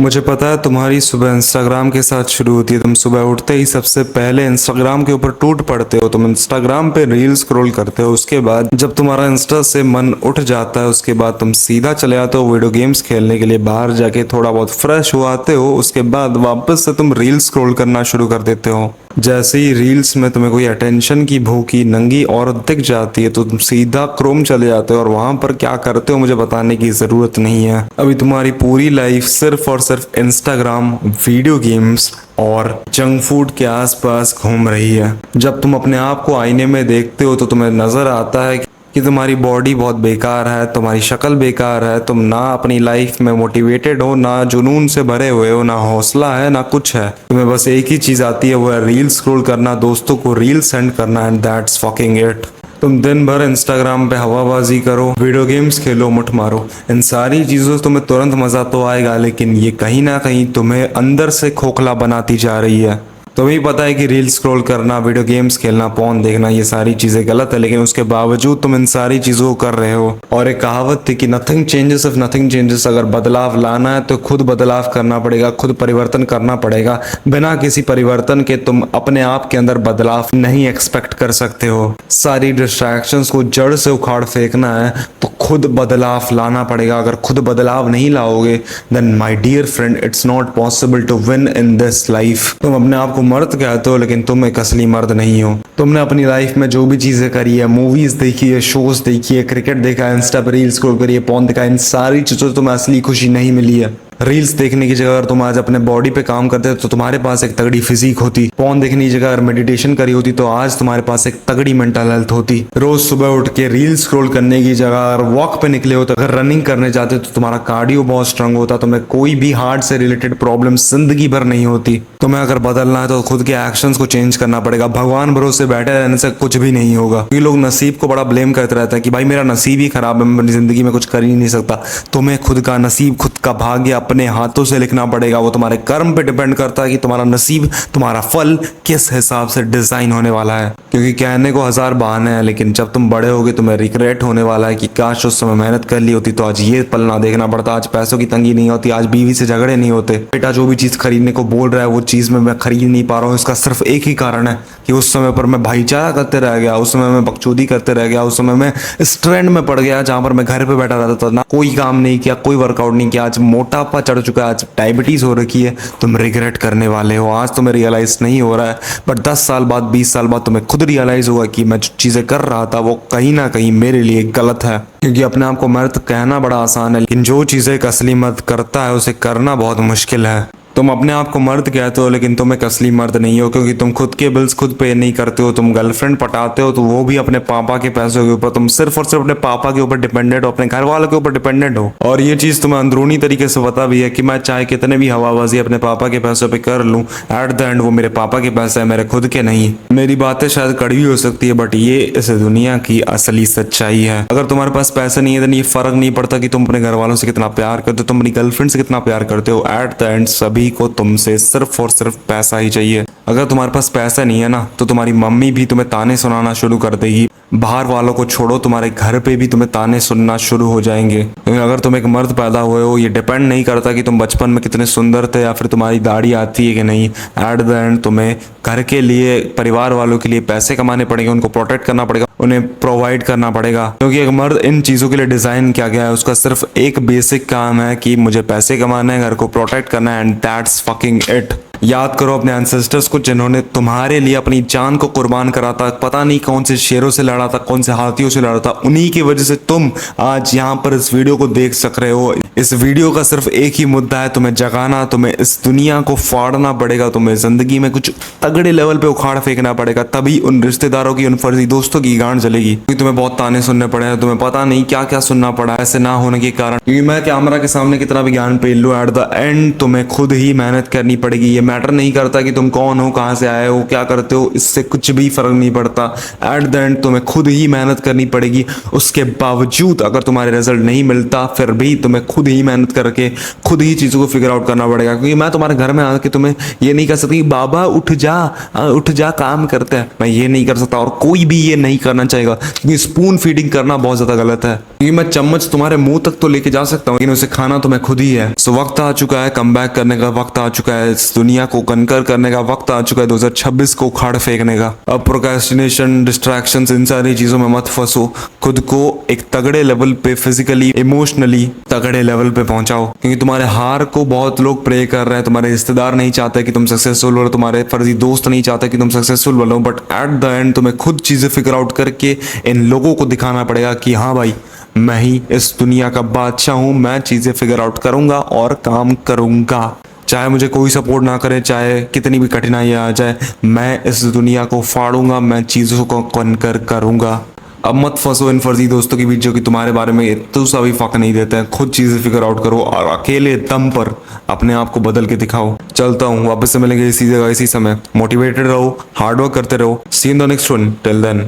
मुझे पता है तुम्हारी सुबह इंस्टाग्राम के साथ शुरू होती है। तुम सुबह उठते ही सबसे पहले इंस्टाग्राम के ऊपर टूट पड़ते हो। तुम इंस्टाग्राम पे रील स्क्रॉल करते हो। उसके बाद जब तुम्हारा इंस्टा से मन उठ जाता है उसके बाद तुम सीधा चले आते हो वीडियो गेम्स खेलने के लिए। बाहर जाके थोड़ा बहुत फ्रेश हो आते हो। उसके बाद वापस से तुम रील स्क्रॉल करना शुरू कर देते हो। जैसे ही रील्स में तुम्हें कोई अटेंशन की भूखी नंगी औरत दिख जाती है तो तुम सीधा क्रोम चले जाते हो और वहां पर क्या करते हो मुझे बताने की जरूरत नहीं है। अभी तुम्हारी पूरी लाइफ सिर्फ और सिर्फ इंस्टाग्राम, वीडियो गेम्स और जंक फूड के आसपास घूम रही है। जब तुम अपने आप को आईने में देखते हो तो तुम्हें नजर आता है कि तुम्हारी बॉडी बहुत बेकार है, तुम्हारी शक्ल बेकार है, तुम ना अपनी लाइफ में मोटिवेटेड हो, ना जुनून से भरे हुए हो, ना हौसला है, ना कुछ है। तुम्हें बस एक ही चीज आती है, वो है रील स्क्रॉल करना, दोस्तों को रील सेंड करना, एंड दैट्स फकिंग इट। तुम दिन भर इंस्टाग्राम पे हवाबाजी करो, वीडियो गेम्स खेलो, मुठ मारो। इन सारी चीजों से तुम्हें तुरंत मजा तो आएगा, लेकिन ये कहीं ना कहीं तुम्हें अंदर से खोखला बनाती जा रही है। तुम्हें पता है कि रील स्क्रॉल करना, वीडियो गेम्स खेलना, पॉर्न देखना, ये सारी चीजें गलत है, लेकिन उसके बावजूद तुम इन सारी चीजों को कर रहे हो। और एक कहावत थी कि nothing changes if nothing changes. अगर बदलाव लाना है तो खुद बदलाव करना पड़ेगा, खुद परिवर्तन करना पड़ेगा। बिना किसी परिवर्तन के तुम अपने आप के अंदर बदलाव नहीं एक्सपेक्ट कर सकते हो। सारी डिस्ट्रैक्शंस को जड़ से उखाड़ फेंकना है तो खुद बदलाव लाना पड़ेगा। अगर खुद बदलाव नहीं लाओगे then my dear friend it's not possible to win in this life. तुम अपने आप को मर्द कहते हो लेकिन तुम एक असली मर्द नहीं हो। तुमने अपनी लाइफ में जो भी चीजें करी है, मूवीज देखी है, शोज देखी है, क्रिकेट देखा है, इंस्टा पर रील स्क्रॉल करी है, पॉर्न देखा है, इन सारी चीजों से तुम्हें असली खुशी नहीं मिली है। रील्स देखने की जगह अगर तुम आज अपने बॉडी पे काम करते तो तुम्हारे पास एक तगड़ी फिजिक होती। पॉर्न देखने की जगह अगर मेडिटेशन करी होती तो आज तुम्हारे पास एक तगड़ी मेंटल हेल्थ होती। रोज सुबह उठ के रील स्क्रॉल करने की जगह अगर वॉक पे निकले होते, अगर रनिंग करने जाते तो तुम्हारा कार्डियो बहुत स्ट्रांग होता। तुम्हें कोई भी हार्ट से रिलेटेड प्रॉब्लम जिंदगी भर नहीं होती। तुम्हें अगर बदलना है तो खुद के एक्शंस को चेंज करना पड़ेगा। भगवान भरोसे बैठे रहने से कुछ भी नहीं होगा। ये लोग नसीब को बड़ा ब्लेम करते रहते हैं कि भाई मेरा नसीब ही खराब है, मैं अपनी जिंदगी में कुछ कर ही नहीं सकता। तुम्हें खुद का नसीब, खुद का भाग्य अपने हाथों से लिखना पड़ेगा। वो तुम्हारे कर्म पे डिपेंड करता है कि तुम्हारा नसीब, तुम्हारा फल किस हिसाब से डिजाइन होने वाला है। क्योंकि कहने को हजार बहाने हैं, लेकिन जब तुम बड़े होगे तुम्हें रिग्रेट होने वाला है कि काश उस समय मेहनत कर ली होती तो आज ये पल ना देखना पड़ता, आज पैसों की तंगी नहीं होती, आज बीवी से झगड़े नहीं होते। बेटा जो भी चीज खरीदने को बोल रहा है वो चीज में मैं खरीद नहीं पा रहा हूँ, इसका सिर्फ एक ही कारण है कि उस समय पर मैं भाईचारा करते रह गया, उस समय मैं बकचोदी करते रह गया, उस समय मैं इस ट्रेंड में पड़ गया जहां पर मैं घर पे बैठा रहता था, ना कोई काम नहीं किया, कोई वर्कआउट नहीं किया। आज मोटापा चढ़ चुका है, आज डायबिटीज हो रखी है। तुम रिग्रेट करने वाले हो। आज तुम्हें रियलाइज नहीं हो रहा है, बट 10 साल बाद, 20 साल बाद तुम्हें खुद रियलाइज होगा कि मैं जो चीजें कर रहा था वो कहीं ना कहीं मेरे लिए गलत है। क्योंकि अपने आप को मर्द कहना बड़ा आसान है, लेकिन जो चीजें एक असली मर्द करता है उसे करना बहुत मुश्किल है। तुम अपने आप को मर्द कहते हो लेकिन तुम एक असली मर्द नहीं हो, क्योंकि तुम खुद के बिल्स खुद पे नहीं करते हो। तुम गर्लफ्रेंड पटाते हो तो वो भी अपने पापा के पैसों के ऊपर। तुम सिर्फ और सिर्फ अपने पापा के ऊपर डिपेंडेंट हो, अपने घर वालों के ऊपर डिपेंडेंट हो। और ये चीज तुम्हें अंदरूनी तरीके से पता भी है कि मैं चाहे कितने भी हवाबाजी अपने पापा के पैसों पे कर लूं, एट द एंड वो मेरे पापा के पैसे है, मेरे खुद के नहीं। मेरी बातें शायद कड़वी हो सकती है, बट ये इस दुनिया की असली सच्चाई है। अगर तुम्हारे पास पैसे नहीं है तो ये फर्क नहीं पड़ता कि तुम अपने घर वालों से कितना प्यार करते हो, तुम अपनी गर्लफ्रेंड से कितना प्यार करते हो। एट द एंड सभी को तुमसे सिर्फ और सिर्फ पैसा ही चाहिए। अगर तुम्हारे पास पैसा नहीं है ना तो तुम्हारी मम्मी भी तुम्हें ताने सुनाना शुरू कर देगी। बाहर वालों को छोड़ो, तुम्हारे घर पे भी तुम्हें ताने सुनना शुरू हो जाएंगे। क्योंकि अगर तुम एक मर्द पैदा हुए हो, ये डिपेंड नहीं करता कि तुम बचपन में कितने सुंदर थे या फिर तुम्हारी दाढ़ी आती है कि नहीं। एट द एंड तुम्हें घर के लिए, परिवार वालों के लिए पैसे कमाने पड़ेंगे, उनको प्रोटेक्ट करना पड़ेगा, उन्हें प्रोवाइड करना पड़ेगा। क्योंकि एक मर्द इन चीज़ों के लिए डिज़ाइन किया गया है। उसका सिर्फ एक बेसिक काम है कि मुझे पैसे कमाना है, घर को प्रोटेक्ट करना है, एंड दैट्स फकिंग इट। याद करो अपने एंसेस्टर्स को जिन्होंने तुम्हारे लिए अपनी जान को कुर्बान करा था। पता नहीं कौन से शेरों से लड़ा था, कौन से हाथियों से लड़ा था। उन्हीं की वजह से तुम आज यहाँ पर इस वीडियो को देख सक रहे हो। इस वीडियो का सिर्फ एक ही मुद्दा है, तुम्हें जगाना, तुम्हें इस दुनिया को फाड़ना पड़ेगा, तुम्हें जिंदगी में कुछ तगड़े लेवल पे उखाड़ फेंकना पड़ेगा। तभी उन रिश्तेदारों की, उन फर्जी दोस्तों की गांड चलेगी। क्योंकि तुम्हें बहुत ताने सुनने पड़े हैं, तुम्हें पता नहीं क्या क्या सुनना पड़ा ऐसे ना होने के कारण। क्योंकि मैं कैमरा के सामने कितना भी ज्ञान पेल लूं, एट द एंड तुम्हें खुद ही मेहनत करनी पड़ेगी। ये मैटर नहीं करता कि तुम कौन हो, कहाँ से आए हो, क्या करते हो, इससे कुछ भी फर्क नहीं पड़ता। एट द एंड तुम्हें खुद ही मेहनत करनी पड़ेगी। उसके बावजूद अगर तुम्हारे रिजल्ट नहीं मिलता फिर भी तुम्हें खुद ही मेहनत करके खुद ही चीज़ों को फिगर आउट करना पड़ेगा। क्योंकि मैं तुम्हारे घर में आके तुम्हें ये नहीं कर सकती बाबा उठ जा काम करते हैं, मैं ये नहीं कर सकता और कोई भी ये नहीं करना चाहेगा। क्योंकि स्पून फीडिंग करना बहुत ज़्यादा गलत है। क्योंकि मैं चम्मच तुम्हारे मुंह तक तो लेके जा सकता हूँ लेकिन उसे खाना तुम्हें खुद ही है। सो वक्त आ चुका है, कम बैक करने का वक्त आ चुका है, इस दुनिया को कनकर करने का वक्त आ चुका है, 2026 को उखाड़ फेंकने का। अब प्रोक्रेस्टिनेशन, डिस्ट्रैक्शंस, इन सारी चीजों में मत फंसो। खुद को एक तगड़े लेवल पे, फिजिकली इमोशनली तगड़े लेवल पे पहुंचाओ। क्योंकि तुम्हारे हार को बहुत लोग प्रे कर रहे हैं। तुम्हारे रिश्तेदार नहीं चाहते कि तुम सक्सेसफुल हो, तुम्हारे फर्जी दोस्त नहीं चाहते कि तुम सक्सेसफुल बनो, बट एट द एंड तुम्हें खुद चीजें फिगर आउट करके इन लोगों को दिखाना पड़ेगा कि हाँ भाई मैं ही इस दुनिया का बादशाह हूं, मैं चीजें फिगर आउट करूंगा और काम करूंगा। चाहे मुझे कोई सपोर्ट ना करे, चाहे कितनी भी कठिनाइयां आ जाए, मैं इस दुनिया को फाड़ूंगा, मैं चीजों को कनकर करूंगा। अब मत फंसो इन फर्जी दोस्तों के बीच जो कि तुम्हारे बारे में इतना सा भी फक नहीं देते हैं। खुद चीजें फिगर आउट करो और अकेले दम पर अपने आप को बदल के दिखाओ। चलता हूँ, वापस से मिलेंगे इसी जगह इसी समय। मोटिवेटेड रहो, हार्डवर्क करते रहो। See in the next one, till then.